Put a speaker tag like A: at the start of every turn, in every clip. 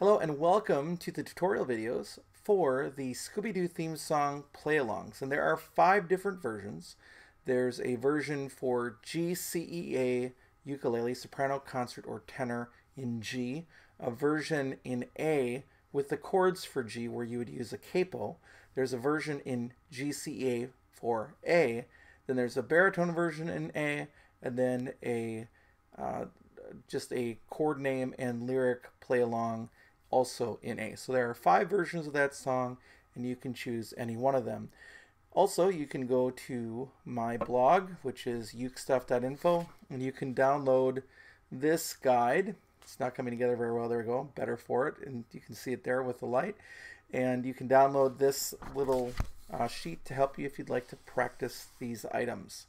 A: Hello and welcome to the tutorial videos for the Scooby Doo Theme Song play-alongs. And there are 5 different versions. There's a version for GCEA ukulele, soprano, concert, or tenor in G, a version in A with the chords for G where you would use a capo. There's a version in GCEA for A, then there's a baritone version in A, and then just a chord name and lyric play-along also in A. So there are 5 versions of that song, and you can choose any one of them. Also, you can go to my blog, which is ukestuff.info, and you can download this guide. It's not coming together very well. There we go. Better for it. And you can see it there with the light. And you can download this little sheet to help you if you'd like to practice these items.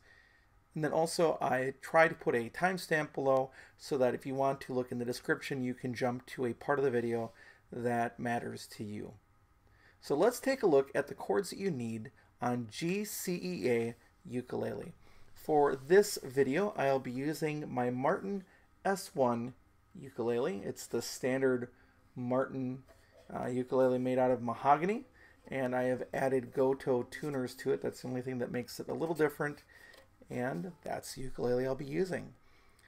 A: And then also I try to put a timestamp below so that if you want to look in the description, you can jump to a part of the video that matters to you. So let's take a look at the chords that you need on GCEA ukulele. For this video, I'll be using my Martin S1 ukulele. It's the standard Martin ukulele made out of mahogany, and I have added Goto tuners to it. That's the only thing that makes it a little different. And that's the ukulele I'll be using.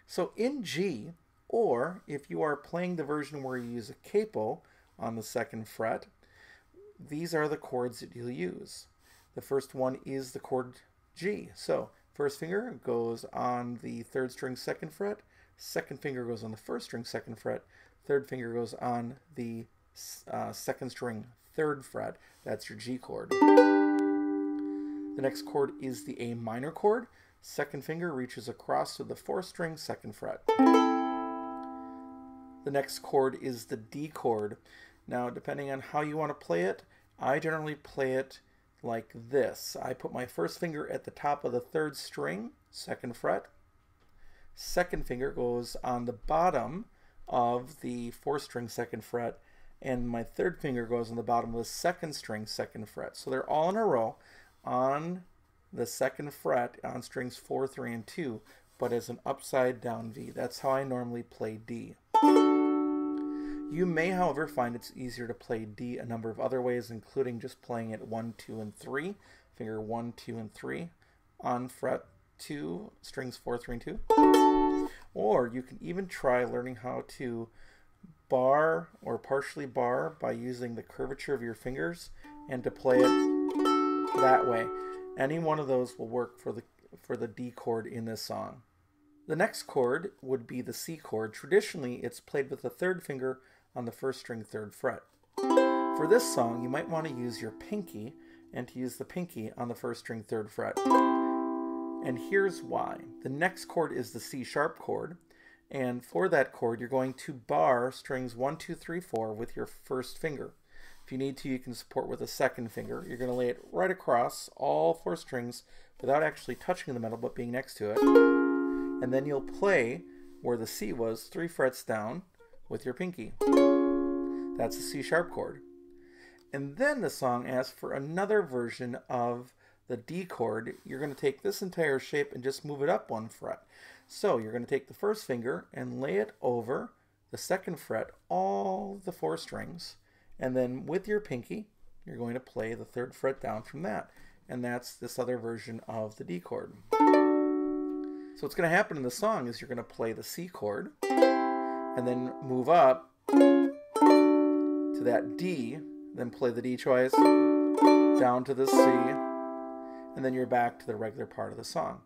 A: So in G, or if you are playing the version where you use a capo on the 2nd fret, these are the chords that you'll use. The first one is the chord G. So first finger goes on the 3rd string 2nd fret, 2nd finger goes on the 1st string 2nd fret, 3rd finger goes on the 2nd string 3rd fret. That's your G chord. The next chord is the A minor chord. 2nd finger reaches across to the 4th string 2nd fret. The next chord is the D chord. Now, depending on how you want to play it, I generally play it like this. I put my 1st finger at the top of the 3rd string, 2nd fret. 2nd finger goes on the bottom of the 4th string 2nd fret, and my 3rd finger goes on the bottom of the 2nd string 2nd fret. So they're all in a row on the 2nd fret on strings 4, 3, and 2, but as an upside down V. That's how I normally play D. You may, however, find it's easier to play D a number of other ways, including just playing it 1, 2, and 3, finger 1, 2, and 3 on fret 2, strings 4, 3, and 2. Or you can even try learning how to bar or partially bar by using the curvature of your fingers and to play it that way. Any one of those will work for the D chord in this song. The next chord would be the C chord. Traditionally, it's played with the 3rd finger on the 1st string 3rd fret. For this song, you might want to use your pinky and to use the pinky on the 1st string 3rd fret. And here's why. The next chord is the C sharp chord, and for that chord, you're going to bar strings 1, 2, 3, 4 with your 1st finger. If you need to, you can support with a 2nd finger. You're going to lay it right across all 4 strings without actually touching the metal, but being next to it. And then you'll play where the C was 3 frets down with your pinky. That's the C sharp chord. And then the song asks for another version of the D chord. You're going to take this entire shape and just move it up 1 fret. So you're going to take the 1st finger and lay it over the 2nd fret, all the 4 strings. And then with your pinky, you're going to play the 3rd fret down from that. And that's this other version of the D chord. So what's going to happen in the song is you're going to play the C chord and then move up to that D, then play the D twice, down to the C, and then you're back to the regular part of the song.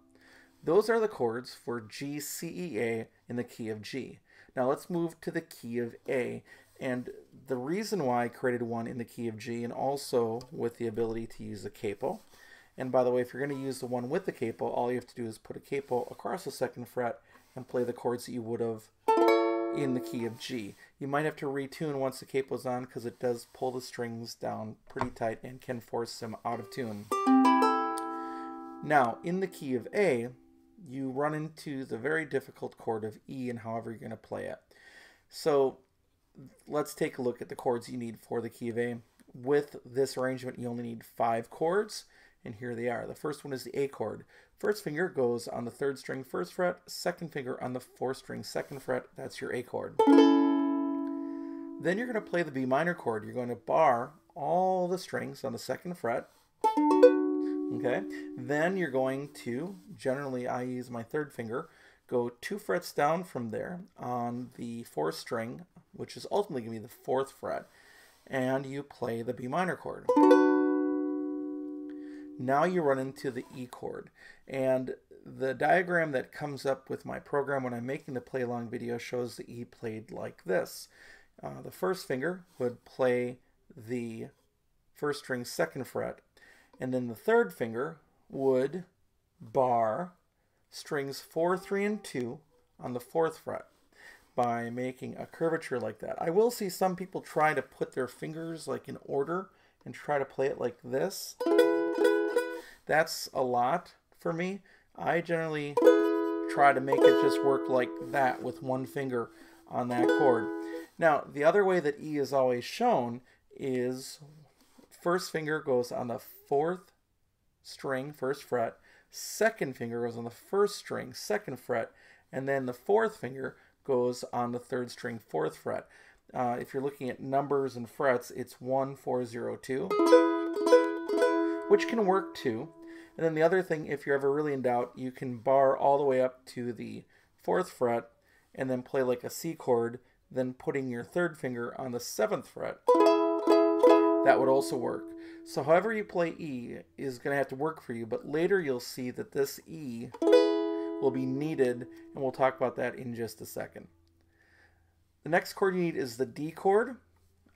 A: Those are the chords for GCEA in the key of G. Now let's move to the key of A. And the reason why I created one in the key of G and also with the ability to use the capo. And by the way, if you're going to use the one with the capo, all you have to do is put a capo across the 2nd fret and play the chords that you would have in the key of G. You might have to retune once the capo's on because it does pull the strings down pretty tight and can force them out of tune. Now, in the key of A, you run into the very difficult chord of E and however you're going to play it. So let's take a look at the chords you need for the key of A. With this arrangement, you only need 5 chords, and here they are. The first one is the A chord. 1st finger goes on the 3rd string 1st fret, 2nd finger on the 4th string 2nd fret. That's your A chord. Then you're going to play the B minor chord. You're going to bar all the strings on the 2nd fret. Okay. Then you're going to, generally I use my 3rd finger, go 2 frets down from there on the 4th string, which is ultimately going to be the 4th fret, and you play the B minor chord. Now you run into the E chord, and the diagram that comes up with my program when I'm making the play along video shows the E played like this. The 1st finger would play the 1st string 2nd fret, and then the 3rd finger would bar strings 4, 3, and 2 on the 4th fret by making a curvature like that. I will see some people try to put their fingers like in order and try to play it like this. That's a lot for me. I generally try to make it just work like that with 1 finger on that chord. Now, the other way that E is always shown is 1st finger goes on the 4th string, 1st fret, 2nd finger goes on the 1st string, 2nd fret, and then the 4th finger goes on the 3rd string, 4th fret. If you're looking at numbers and frets, it's 1, 4, 0, 2, which can work too. And then the other thing, if you're ever really in doubt, you can bar all the way up to the 4th fret and then play like a C chord, then putting your 3rd finger on the 7th fret. That would also work. So however you play E is going to have to work for you, but later you'll see that this E will be needed, and we'll talk about that in just a second. The next chord you need is the D chord.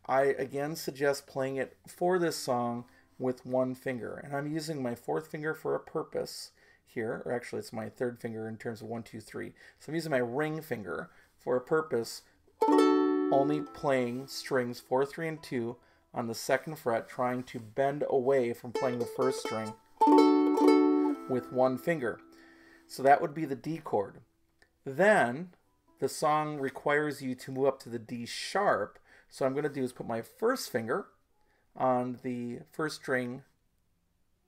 A: I again suggest playing it for this song with 1 finger, and I'm using my 4th finger for a purpose here, or actually it's my 3rd finger in terms of 1, 2, 3. So I'm using my ring finger for a purpose, only playing strings 4, 3, and 2 on the 2nd fret, trying to bend away from playing the 1st string with 1 finger. So that would be the D chord. Then the song requires you to move up to the D sharp. So what I'm going to do is put my 1st finger on the 1st string,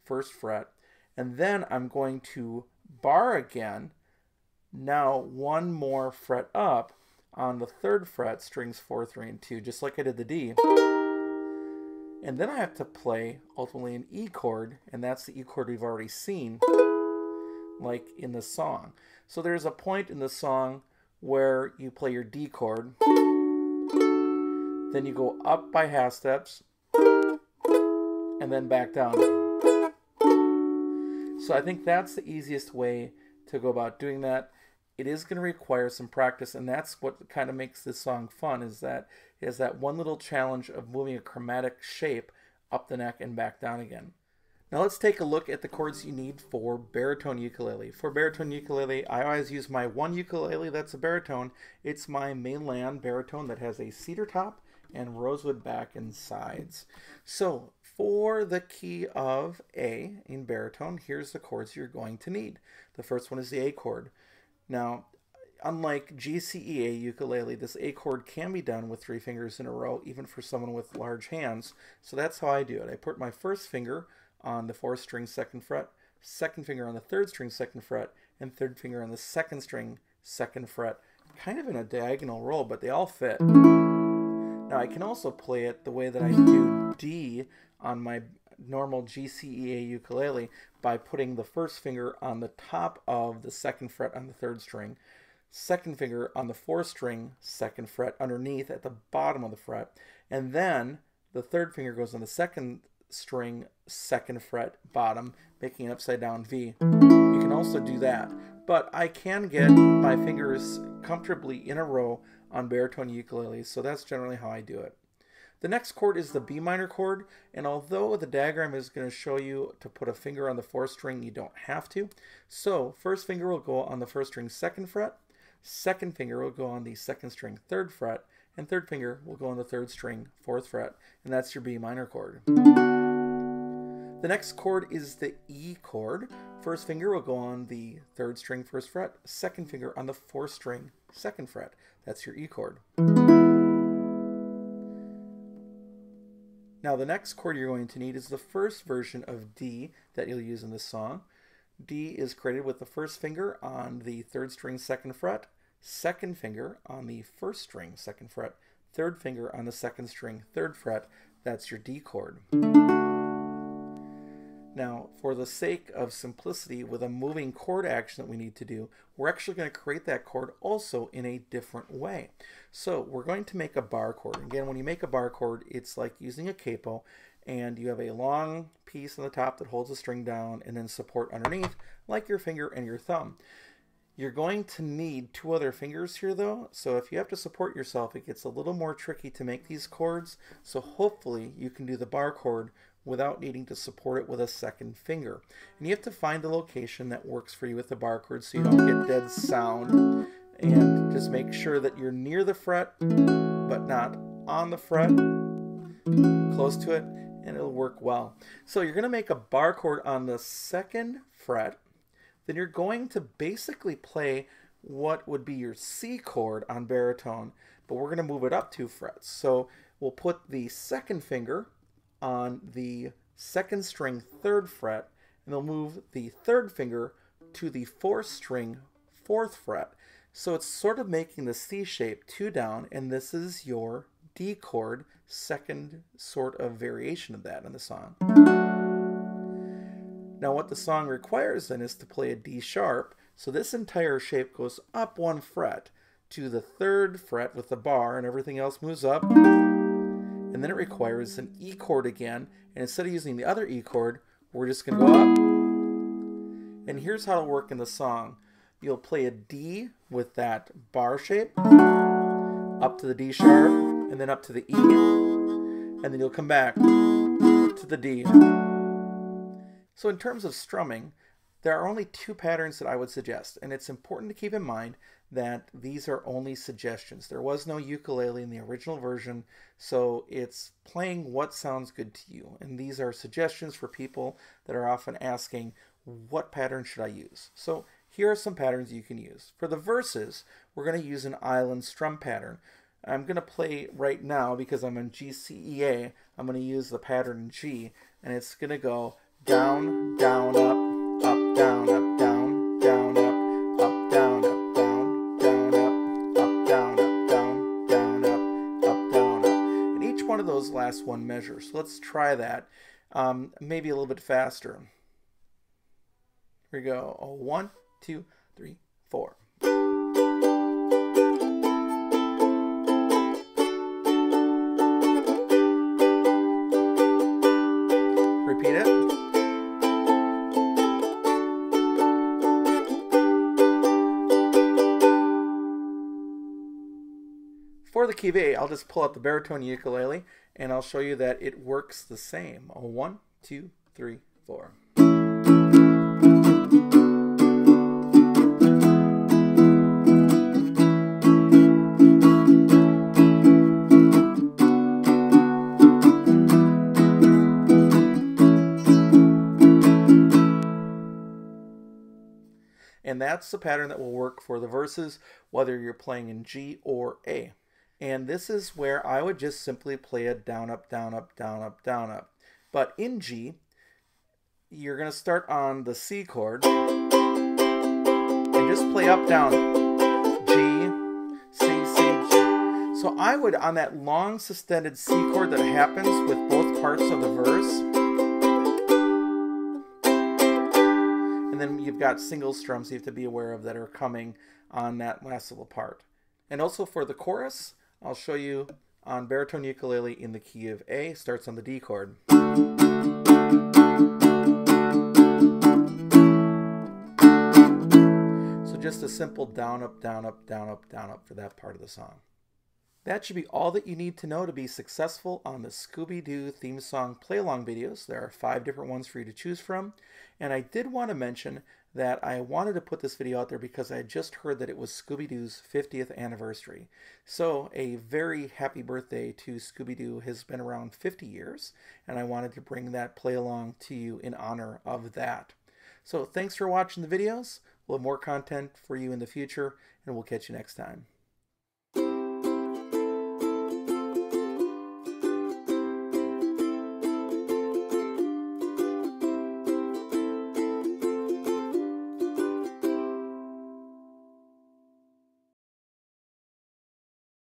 A: 1st fret, and then I'm going to bar again, now 1 more fret up on the 3rd fret, strings 4, 3, and 2, just like I did the D. And then I have to play ultimately an E chord, and that's the E chord we've already seen, like in the song. So there's a point in the song where you play your D chord, then you go up by half steps, and then back down. So I think that's the easiest way to go about doing that. It is going to require some practice, and that's what kind of makes this song fun, is that it has that one little challenge of moving a chromatic shape up the neck and back down again. Now let's take a look at the chords you need for baritone ukulele. For baritone ukulele, I always use my one ukulele that's a baritone. It's my mainland baritone that has a cedar top and rosewood back and sides. So for the key of A in baritone, here's the chords you're going to need. The first one is the A chord. Now, unlike GCEA ukulele, this A chord can be done with 3 fingers in a row, even for someone with large hands. So that's how I do it. I put my 1st finger on the 4th string 2nd fret, 2nd finger on the 3rd string 2nd fret, and 3rd finger on the 2nd string 2nd fret, kind of in a diagonal roll, but they all fit. Now I can also play it the way that I do D on my normal GCEA ukulele by putting the 1st finger on the top of the 2nd fret on the 3rd string, 2nd finger on the 4th string 2nd fret underneath at the bottom of the fret, and then the 3rd finger goes on the 2nd string 2nd fret bottom, making an upside down V. You can also do that, but I can get my fingers comfortably in a row on baritone ukulele, so that's generally how I do it. The next chord is the B minor chord, and although the diagram is going to show you to put a finger on the 4th string, you don't have to. So 1st finger will go on the 1st string 2nd fret, 2nd finger will go on the 2nd string 3rd fret, and 3rd finger will go on the 3rd string 4th fret, and that's your B minor chord. The next chord is the E chord. 1st finger will go on the 3rd string 1st fret, 2nd finger on the 4th string 2nd fret. That's your E chord. Now the next chord you're going to need is the first version of D that you'll use in this song. D is created with the 1st finger on the 3rd string 2nd fret, 2nd finger on the 1st string 2nd fret, third finger on the second string, third fret. That's your D chord. Now, for the sake of simplicity with a moving chord action that we need to do, we're actually going to create that chord also in a different way. So we're going to make a bar chord. Again, when you make a bar chord, it's like using a capo, and you have a long piece on the top that holds the string down and then support underneath, like your finger and your thumb. You're going to need two other fingers here though, so if you have to support yourself, it gets a little more tricky to make these chords, so hopefully you can do the bar chord without needing to support it with a second finger. And you have to find the location that works for you with the bar chord so you don't get dead sound. And just make sure that you're near the fret, but not on the fret, close to it, and it'll work well. So you're going to make a bar chord on the second fret. Then you're going to basically play what would be your C chord on baritone, but we're going to move it up 2 frets. So we'll put the second finger on the second string 3rd fret, and they'll move the 3rd finger to the 4th string 4th fret. So it's sort of making the C shape 2 down, and this is your D chord, second sort of variation of that in the song. Now what the song requires then is to play a D sharp, so this entire shape goes up 1 fret to the 3rd fret with the bar, and everything else moves up. And then it requires an E chord again, and instead of using the other E chord, we're just going to go up. And here's how it'll work in the song. You'll play a D with that bar shape, up to the D sharp, and then up to the E, and then you'll come back to the D. So in terms of strumming, there are only 2 patterns that I would suggest, and it's important to keep in mind that these are only suggestions. There was no ukulele in the original version, so it's playing what sounds good to you. And these are suggestions for people that are often asking, what pattern should I use? So here are some patterns you can use. For the verses, we're going to use an island strum pattern. I'm going to play right now because I'm in GCEA. I'm going to use the pattern in G, and it's going to go down, down, up, down, up, down, down, up, down, up, down, down, up, down, up, down, down, up, down, up. And each one of those lasts 1 measure. So let's try that, maybe a little bit faster. Here we go. 1, 2, 3, 4. Repeat it. For the key of A, I'll just pull out the baritone ukulele, and I'll show you that it works the same. 1, 2, 3, 4. And that's the pattern that will work for the verses, whether you're playing in G or A. And this is where I would just simply play a down, up, down, up, down, up, down, up. But in G, you're going to start on the C chord and just play up, down, G, C, C, G. So I would, on that long suspended C chord that happens with both parts of the verse, and then you've got single strums you have to be aware of that are coming on that last little part. And also for the chorus, I'll show you on baritone ukulele in the key of A, starts on the D chord. So just a simple down, up, down, up, down, up, down, up for that part of the song. That should be all that you need to know to be successful on the Scooby Doo theme song play-along videos. There are 5 different ones for you to choose from. And I did want to mention that I wanted to put this video out there because I had just heard that it was Scooby Doo's 50th anniversary. So a very happy birthday to Scooby Doo. Has been around 50 years, and I wanted to bring that play-along to you in honor of that. So thanks for watching the videos. We'll have more content for you in the future, and we'll catch you next time.